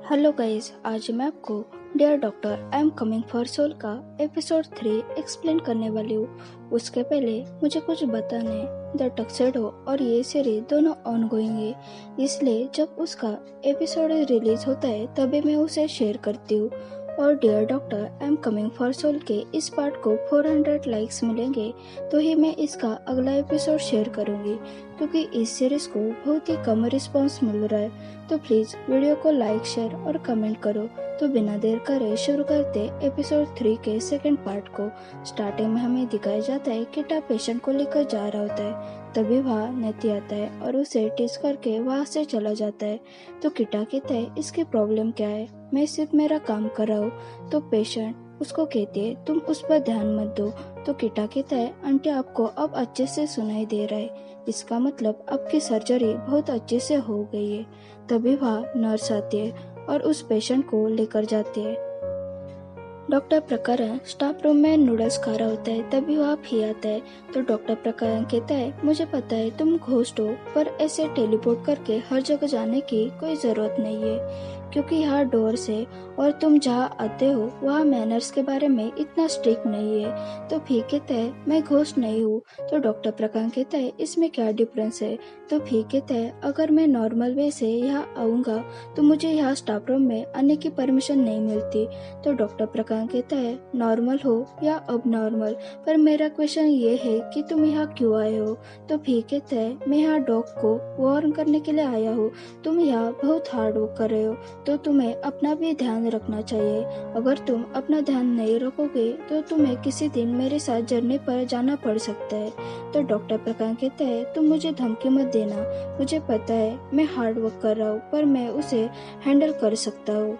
Hello guys, आज मैं आपको dear doctor I am coming for soul का एपिसोड 3 एक्सप्लेन करने वाली हूँ। उसके पहले मुझे कुछ बताने। द टक्सेडो और ये सीरीज दोनों ऑनगोइंग है, इसलिए जब उसका एपिसोड रिलीज होता है तभी मैं उसे शेयर करती हूँ। और dear doctor I am coming for soul के इस पार्ट को 400 लाइक्स मिलेंगे तो ही मैं इसका अगला एपिसोड शेयर करूँगी, क्योंकि इस सीरीज को बहुत ही कम रिस्पॉन्स मिल रहा है। तो प्लीज़ वीडियो को लाइक, शेयर और कमेंट करो। तो बिना देर करे शुरू करते एपिसोड 3 के सेकंड पार्ट को। स्टार्टिंग में हमें दिखाया जाता है कि किटा पेशेंट को लेकर जा रहा होता है, तभी वहाँ नेती आता है और उसे टीज करके वहाँ से चला जाता है। तो किटा कहता है इसकी प्रॉब्लम क्या है, मैं सिर्फ मेरा काम कर रहा हूँ। तो पेशेंट उसको कहती है तुम उस पर ध्यान मत दो। तो किटा कहता है आंटी आपको अब अच्छे से सुनाई दे रहा है, इसका मतलब आपकी सर्जरी बहुत अच्छे से हो गई है। तभी वहाँ नर्स आती है और उस पेशेंट को लेकर जाती है। डॉक्टर प्रकरण स्टाफ रूम में नूडल्स खा रहा होता है, तभी वहाँ भी आता है। तो डॉक्टर प्रकरण कहता है मुझे पता है तुम घोस्ट हो, पर ऐसे टेलीपोर्ट करके हर जगह जाने की कोई जरूरत नहीं है, क्योंकि यहाँ डोर्स है और तुम जहाँ आते हो वहाँ मैनर्स के बारे में इतना स्ट्रिक्ट नहीं है। तो भी कहता है मैं घोस्ट नहीं हूँ। तो डॉक्टर प्रकरण कहता है इसमें क्या डिफरेंस है। तो भी कहता है अगर मैं नॉर्मल वे से यहाँ आऊँगा तो मुझे यहाँ स्टाफ रूम में आने की परमिशन नहीं मिलती। तो डॉक्टर प्रकरण कहता है नॉर्मल हो या अब नॉर्मल, पर मेरा क्वेश्चन ये है कि तुम यहाँ क्यों आए हो। तो भी कहता है मैं यहाँ डॉग को वार्न करने के लिए आया हूँ, तुम यहाँ बहुत हार्ड वर्क कर रहे हो तो तुम्हें अपना भी ध्यान रखना चाहिए। अगर तुम अपना ध्यान नहीं रखोगे तो तुम्हें किसी दिन मेरे साथ जर्नी पर जाना पड़ सकता है। तो डॉक्टर प्रकाश कहता है तुम मुझे धमकी मत देना, मुझे पता है मैं हार्ड वर्क कर रहा हूँ पर मैं उसे हैंडल कर सकता हूँ।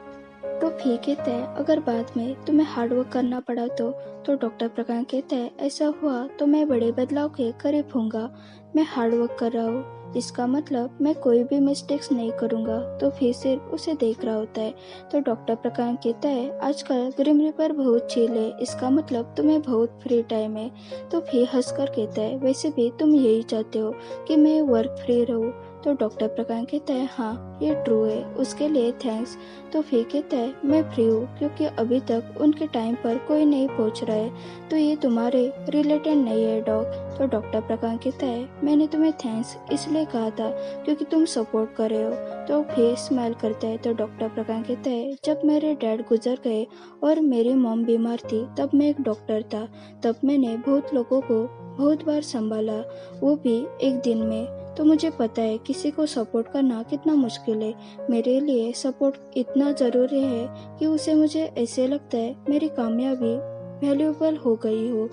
तो भी कहता है अगर बाद में तुम्हें हार्ड वर्क करना पड़ा तो डॉक्टर प्रकाश कहता है ऐसा हुआ तो मैं बड़े बदलाव के करीब होऊंगा। मैं हार्ड वर्क कर रहा हूँ, इसका मतलब मैं कोई भी मिस्टेक्स नहीं करूंगा। तो फिर सिर्फ उसे देख रहा होता है। तो डॉक्टर प्रकाश कहता है आजकल ग्रिम रिपर बहुत चिल है, इसका मतलब तुम्हें बहुत फ्री टाइम है। तो फिर हंसकर कहता है वैसे भी तुम यही चाहते हो कि मैं वर्क फ्री रहूं। तो डॉक्टर प्रकाश कहता है हाँ ये ट्रू है, उसके लिए थैंक्स। तो फिर कहता है मैं फ्री हूँ क्योंकि अभी तक उनके टाइम पर कोई नहीं पहुँच रहा है, तो ये तुम्हारे रिलेटेड नहीं है डॉग। तो डॉक्टर प्रकाश कहता है मैंने तुम्हें थैंक्स इसलिए कहा था क्योंकि तुम सपोर्ट कर रहे हो। तो फिर स्माइल करता है। तो डॉक्टर प्रकाश कहता है जब मेरे डैड गुजर गए और मेरी मॉम बीमार थी तब मैं एक डॉक्टर था, तब मैंने बहुत लोगों को बहुत बार संभाला, वो भी एक दिन में। तो मुझे पता है किसी को सपोर्ट करना कितना मुश्किल है। मेरे लिए सपोर्ट इतना ज़रूरी है कि उसे मुझे ऐसे लगता है मेरी कामयाबी वैल्यूएबल हो गई हो।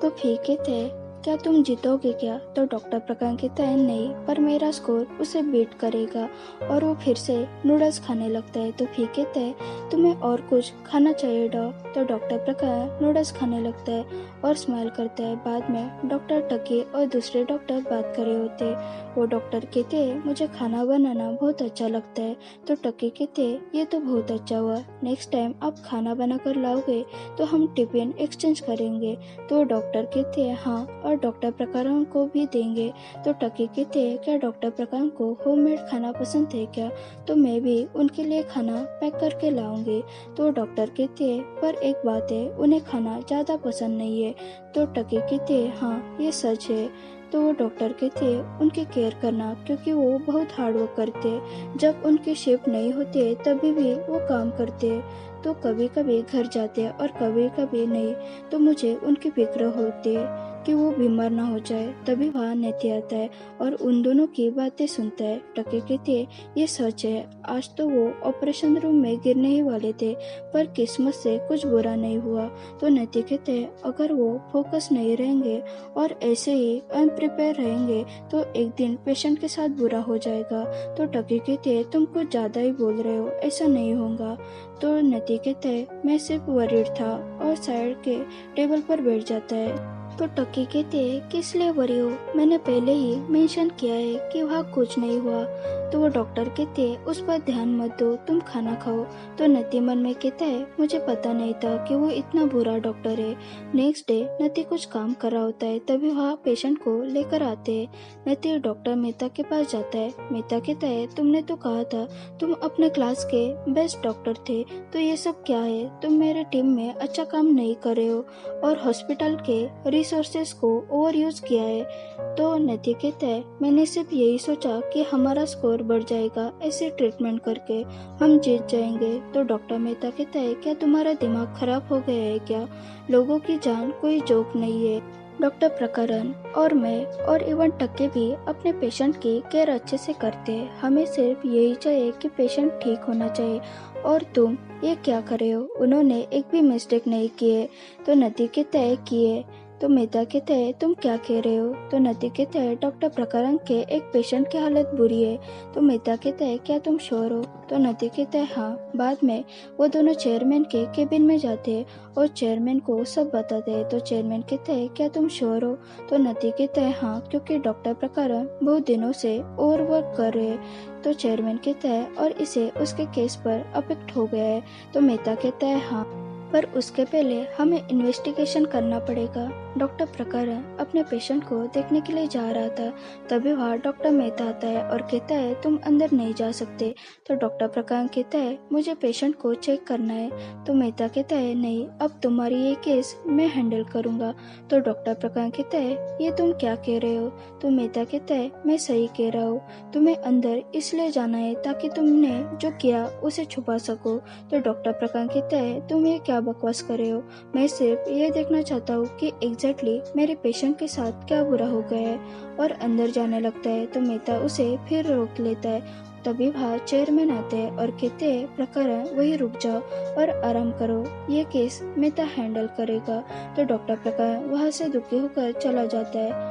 तो फिर कहते हैं क्या तुम जीतोगे क्या। तो डॉक्टर प्रकाश कहता है नहीं, पर मेरा स्कोर उसे बीट करेगा। और वो फिर से नूडल्स खाने लगता है। तो फिर कहता है तुम्हें और कुछ खाना चाहिए डॉग। तो डॉक्टर प्रकाश नूडल्स खाने लगता है और स्माइल करता है। बाद में डॉक्टर टकी और दूसरे डॉक्टर बात कर रहे होते हैं। वो डॉक्टर कहते हैं मुझे खाना बनाना बहुत अच्छा लगता है। तो टकी कहते हैं ये तो बहुत अच्छा हुआ, नेक्स्ट टाइम आप खाना बना कर लाओगे तो हम टिफिन एक्सचेंज करेंगे। तो डॉक्टर कहते हैं हाँ, और डॉक्टर प्रकाश को भी देंगे। तो टकी कहते हैं क्या डॉक्टर प्रकाश को होममेड खाना पसंद है क्या, तो मैं भी उनके लिए खाना पैक करके लाऊंगी। तो डॉक्टर कहते हैं पर एक बात है, उन्हें खाना ज़्यादा पसंद नहीं है। तो टकी कहते हैं हाँ ये सच है। तो वो डॉक्टर कहते हैं उनकी केयर करना, क्योंकि वो बहुत हार्ड वर्क करते हैं, जब उनकी शिफ्ट नहीं होती है तभी भी वो काम करते हैं। तो कभी कभी घर जाते हैं और कभी कभी नहीं। तो मुझे उनकी फिक्र होती है कि वो बीमार ना हो जाए। तभी वहाँ नेती आता है और उन दोनों की बातें सुनता है। टकी कहती है ये सच है, आज तो वो ऑपरेशन रूम में गिरने ही वाले थे, पर किस्मत से कुछ बुरा नहीं हुआ। तो नेती कहते हैं अगर वो फोकस नहीं रहेंगे और ऐसे ही अनप्रिपेयर रहेंगे तो एक दिन पेशेंट के साथ बुरा हो जाएगा। तो टकी कहती है तुम कुछ ज्यादा ही बोल रहे हो, ऐसा नहीं होगा। तो नती कहते हैं मैं सिर्फ वरीड था, और साइड के टेबल पर बैठ जाता है। तो टक्की कहती है कि इसलिए वरी हो, मैंने पहले ही मेंशन किया है कि वहाँ कुछ नहीं हुआ। तो वो डॉक्टर कहते हैं उस पर ध्यान मत दो, तुम खाना खाओ। तो नती मन में कहता है मुझे पता नहीं था कि वो इतना बुरा डॉक्टर है। नेक्स्ट डे नती कुछ काम कर रहा होता है, तभी वहाँ पेशेंट को लेकर आते हैं। नती डॉक्टर मेहता के पास जाता है। मेहता कहता है तुमने तो कहा था तुम अपने क्लास के बेस्ट डॉक्टर थे, तो ये सब क्या है? तुम मेरे टीम में अच्छा काम नहीं कर रहे हो और हॉस्पिटल के रिसोर्सेज को ओवर यूज किया है। तो नती कहता है मैंने सिर्फ यही सोचा कि हमारा स्कोर बढ़ जाएगा, ऐसे ट्रीटमेंट करके हम जीत जाएंगे। तो डॉक्टर मेहता कहता है क्या तुम्हारा दिमाग खराब हो गया है क्या? लोगों की जान कोई जोक नहीं है। डॉक्टर प्रकरण और मैं और इवन टक्के भी अपने पेशेंट की केयर अच्छे से करते हैं। हमें सिर्फ यही चाहिए कि पेशेंट ठीक होना चाहिए। और तुम ये क्या कर रहे हो? उन्होंने एक भी मिस्टेक नहीं की है। तो नती कहता है किए। तो मेहता कहते हैं तुम क्या कह रहे हो? तो नती कहते हैं डॉक्टर प्रकरण के एक पेशेंट की हालत बुरी है। तो मेहता कहते हैं क्या तुम श्योर हो? तो नती कहते हैं हाँ। बाद में वो दोनों चेयरमैन के केबिन में जाते हैं और चेयरमैन को सब बताते हैं। तो चेयरमैन कहते हैं क्या तुम श्योर हो? तो नती कहते हैं हाँ, क्योंकि डॉक्टर प्रकरण बहुत दिनों से ओवरवर्क कर रहे हैं। तो चेयरमैन कहता है और इसे उसके केस पर अफेक्ट हो गया है। तो मेहता कहता है हाँ, पर उसके पहले हमें इन्वेस्टिगेशन करना पड़ेगा। डॉक्टर प्रकरण अपने पेशेंट को देखने के लिए जा रहा था, तभी वहाँ डॉक्टर मेहता आता है और कहता है तुम अंदर नहीं जा सकते। तो डॉक्टर प्रकरण कहता है मुझे पेशेंट को चेक करना है। तो मेहता कहता है नहीं, अब तुम्हारी ये केस मैं हैंडल करूँगा। तो डॉक्टर प्रकरण कहता है ये तुम क्या कह रहे हो? तो मेहता कहता है मैं सही कह रहा हूँ, तुम्हें अंदर इसलिए जाना है ताकि तुमने जो किया उसे छुपा सको। तो डॉक्टर प्रकरण कहता है तुम ये क्या बकवास कर रहे हो? मैं सिर्फ ये देखना चाहता हूँ कि एग्जैक्टली मेरे पेशेंट के साथ क्या बुरा हो गया है। और अंदर जाने लगता है तो मेहता उसे फिर रोक लेता है। तभी वहाँ चेयरमैन आते हैं और कहते हैं प्रकरण वही रुक जाओ और आराम करो, ये केस मेहता हैंडल करेगा। तो डॉक्टर प्रकरण वहाँ से दुखी होकर चला जाता है।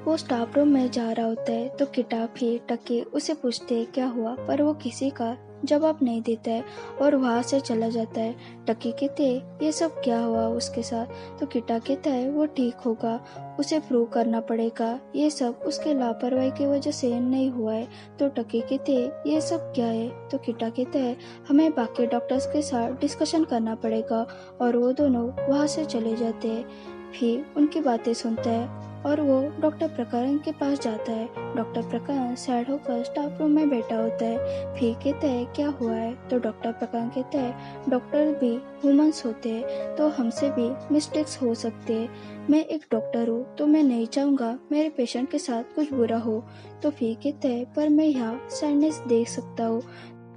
वो स्टाफ रूम में जा रहा होता है तो किताब ही टक्की उसे पूछते है क्या हुआ, पर वो किसी का जवाब नहीं देता है और वहाँ से चला जाता है। टक्की कहते है ये सब क्या हुआ उसके साथ? तो किटा कहता है वो ठीक होगा, उसे प्रूव करना पड़ेगा, ये सब उसके लापरवाही की वजह से नहीं हुआ है। तो टक्की कहते है ये सब क्या है? तो किटा कहता है हमें बाकी डॉक्टर्स के साथ डिस्कशन करना पड़ेगा। और वो दोनों वहाँ से चले जाते हैं। फिर उनकी बातें सुनता है और वो डॉक्टर प्रकरण के पास जाता है। डॉक्टर प्रकरण सैड होकर स्टाफ रूम में बैठा होता है। फिर कहता है क्या हुआ है? तो डॉक्टर प्रकरण कहता है डॉक्टर भी ह्यूमंस होते हैं, तो हमसे भी मिस्टेक्स हो सकते हैं। मैं एक डॉक्टर हूँ तो मैं नहीं चाहूँगा मेरे पेशेंट के साथ कुछ बुरा हो। तो फिर कहता है पर मैं यहाँ सैडनेस देख सकता हूँ।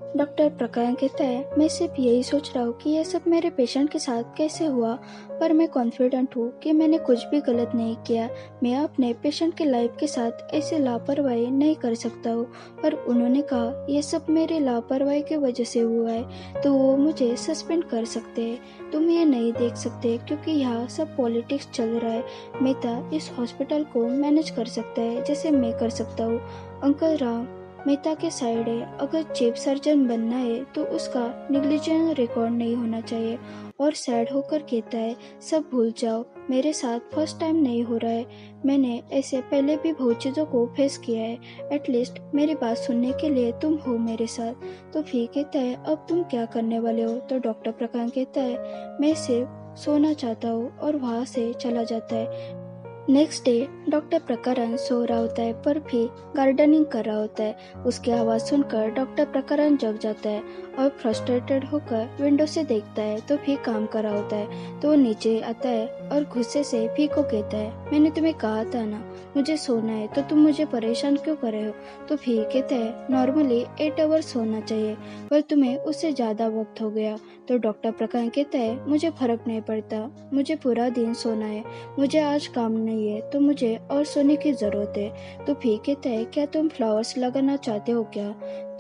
डॉक्टर प्रकरण कहता है मैं सिर्फ यही सोच रहा हूँ कि ये सब मेरे पेशेंट के साथ कैसे हुआ, पर मैं कॉन्फिडेंट हूँ कि मैंने कुछ भी गलत नहीं किया। मैं अपने पेशेंट के लाइफ के साथ ऐसे लापरवाही नहीं कर सकता हूँ। पर उन्होंने कहा ये सब मेरे लापरवाही की वजह से हुआ है, तो वो मुझे सस्पेंड कर सकते हैं। तुम ये नहीं देख सकते क्योंकि यहाँ सब पॉलिटिक्स चल रहा है। मेहता इस हॉस्पिटल को मैनेज कर सकता है जैसे मैं कर सकता हूँ। अंकल राम मेहता के साइड है, अगर चीफ सर्जन बनना है तो उसका निग्लिजेंट रिकॉर्ड नहीं होना चाहिए। और सैड होकर कहता है सब भूल जाओ, मेरे साथ फर्स्ट टाइम नहीं हो रहा है, मैंने ऐसे पहले भी बहुत चीज़ों को फेस किया है। एटलीस्ट मेरी बात सुनने के लिए तुम हो मेरे साथ। तो फिर कहता है अब तुम क्या करने वाले हो? तो डॉक्टर प्रकाश कहता है मैं सिर्फ सोना चाहता हूँ और वहाँ से चला जाता है। नेक्स्ट डे डॉक्टर प्रकरण सो रहा होता है पर भी गार्डनिंग कर रहा होता है। उसकी आवाज़ सुनकर डॉक्टर प्रकरण जग जाता है और फ्रस्ट्रेटेड होकर विंडो से देखता है तो भी काम कर रहा होता है। तो वो नीचे आता है और गुस्से से भी को कहता है मैंने तुम्हें कहा था ना मुझे सोना है, तो तुम मुझे परेशान क्यों कर रहे हो? तो भी कहता है नॉर्मली 8 आवर्स सोना चाहिए, पर तुम्हें उससे ज़्यादा वक्त हो गया। तो डॉक्टर प्रकाश कहता है मुझे फर्क नहीं पड़ता, मुझे पूरा दिन सोना है, मुझे आज काम नहीं है तो मुझे और सोने की ज़रूरत है। तो भी कहता है क्या तुम फ्लावर्स लगाना चाहते हो क्या?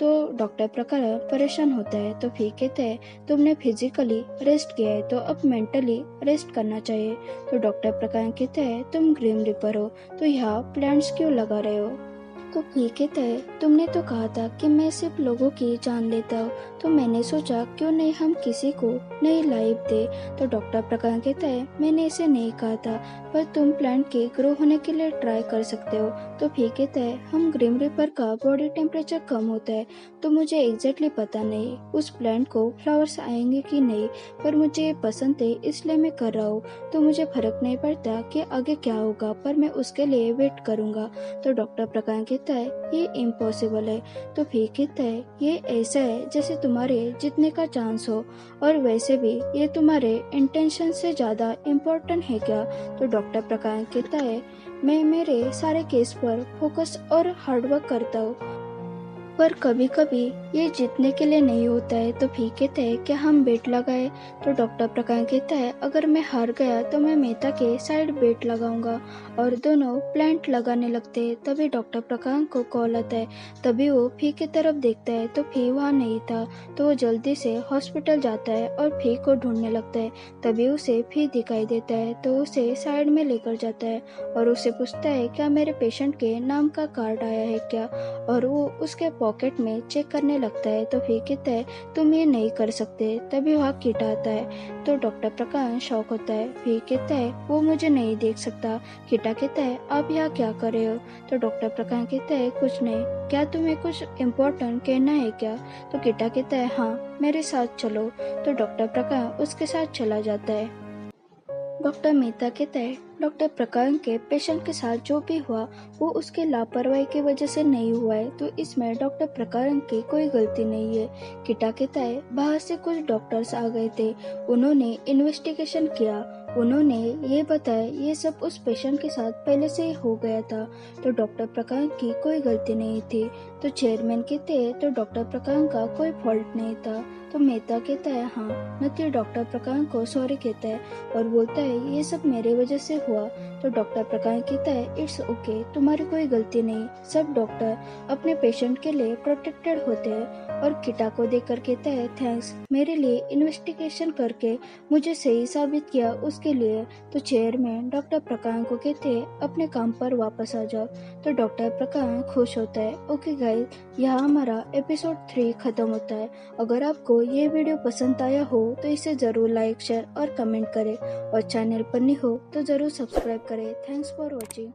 तो डॉक्टर प्रकाश परेशान होता है। तो फिर कहते हैं तुमने फिजिकली रेस्ट किया है तो अब मेंटली रेस्ट करना चाहिए। तो डॉक्टर प्रकाश कहते हैं तुम ग्रीम रिपर हो तो यहाँ प्लांट्स क्यों लगा रहे हो? तो ठीक है, तुमने तो कहा था कि मैं सिर्फ लोगों की जान लेता हूँ, तो मैंने सोचा क्यों नहीं हम किसी को नई लाइफ दे। तो डॉक्टर प्रकाश कहता है मैंने इसे नहीं कहा था, पर तुम प्लांट के ग्रो होने के लिए ट्राई कर सकते हो। तो फिर कहता है हम ग्रीम रीपर का बॉडी टेम्परेचर कम होता है, तो मुझे एग्जैक्टली पता नहीं उस प्लांट को फ्लावर्स आएंगे कि नहीं, पर मुझे ये पसंद है इसलिए मैं कर रहा हूँ। तो मुझे फर्क नहीं पड़ता कि आगे क्या होगा, पर मैं उसके लिए वेट करूंगा। तो डॉक्टर प्रकाश कहता है ये इम्पॉसिबल है। तो फिर कहता है ये ऐसा है जैसे तुम्हारे जीतने का चांस हो, और वैसे भी ये तुम्हारे इंटेंशन से ज्यादा इम्पोर्टेंट है क्या। तो डॉक्टर प्रकाश कहता है मैं मेरे सारे केस पर फोकस और हार्डवर्क करता हूँ, पर कभी कभी ये जीतने के लिए नहीं होता है। तो फिर कहता है क्या हम बेट लगाए। तो डॉक्टर प्रकाश कहता है अगर मैं हार गया तो मैं मेहता के साइड बेट लगाऊंगा, और दोनों प्लांट लगाने लगते हैं। तभी डॉक्टर प्रकाश को कॉल आता है। तभी वो फी की तरफ देखता है तो फी वहाँ नहीं था। तो वो जल्दी से हॉस्पिटल जाता है और फी को ढूंढने लगता है। तभी उसे फी दिखाई देता है, तो उसे साइड में लेकर जाता है और उसे पूछता है क्या मेरे पेशेंट के नाम का कार्ड आया है क्या, और वो उसके पॉकेट में चेक करने लगता है। तो फिर कहता है तुम ये नहीं कर सकते। तभी वहाँ कीटा आता है। तो डॉक्टर प्रकाश शॉक होता है। फिर कहता है वो मुझे नहीं देख सकता। कीटा कहता है आप यहाँ क्या कर रहे हो। तो डॉक्टर प्रकाश कहता है कुछ नहीं, क्या तुम्हें कुछ इम्पोर्टेंट कहना है क्या। तो कीटा कहता है हाँ मेरे साथ चलो। तो डॉक्टर प्रकाश उसके साथ चला जाता है। डॉक्टर मेहता कहता है डॉक्टर प्रकाश के पेशेंट के साथ जो भी हुआ वो उसके लापरवाही की वजह से नहीं हुआ है, तो इसमें डॉक्टर प्रकाश की कोई गलती नहीं है। कीटा कहता है बाहर से कुछ डॉक्टर्स आ गए थे, उन्होंने इन्वेस्टिगेशन किया, उन्होंने ये बताया ये सब उस पेशेंट के साथ पहले से ही हो गया था, तो डॉक्टर प्रकाश की कोई गलती नहीं थी। तो चेयरमैन कहते हैं तो डॉक्टर प्रकाश का कोई फॉल्ट नहीं था। तो मेहता कहता है हाँ। नती डॉक्टर प्रकाश को सॉरी कहता है और बोलता है ये सब मेरे वजह से हुआ। तो डॉक्टर प्रकाश कहता है इट्स ओके, तुम्हारी कोई गलती नहीं, सब डॉक्टर अपने पेशेंट के लिए प्रोटेक्टेड होते हैं। और कीटा को देखकर कहता है थैंक्स, मेरे लिए इन्वेस्टिगेशन करके मुझे सही साबित किया उसके लिए। तो चेयरमैन डॉक्टर प्रकाश को कहते हैं अपने काम पर वापस आ जाओ। तो डॉक्टर प्रकाश खुश होता है। ओके गाइस, यहाँ हमारा एपिसोड 3 खत्म होता है। अगर आपको ये वीडियो पसंद आया हो तो इसे जरूर लाइक शेयर और कमेंट करें, और चैनल पर नहीं हो तो जरूर सब्सक्राइब करें। Thanks for watching.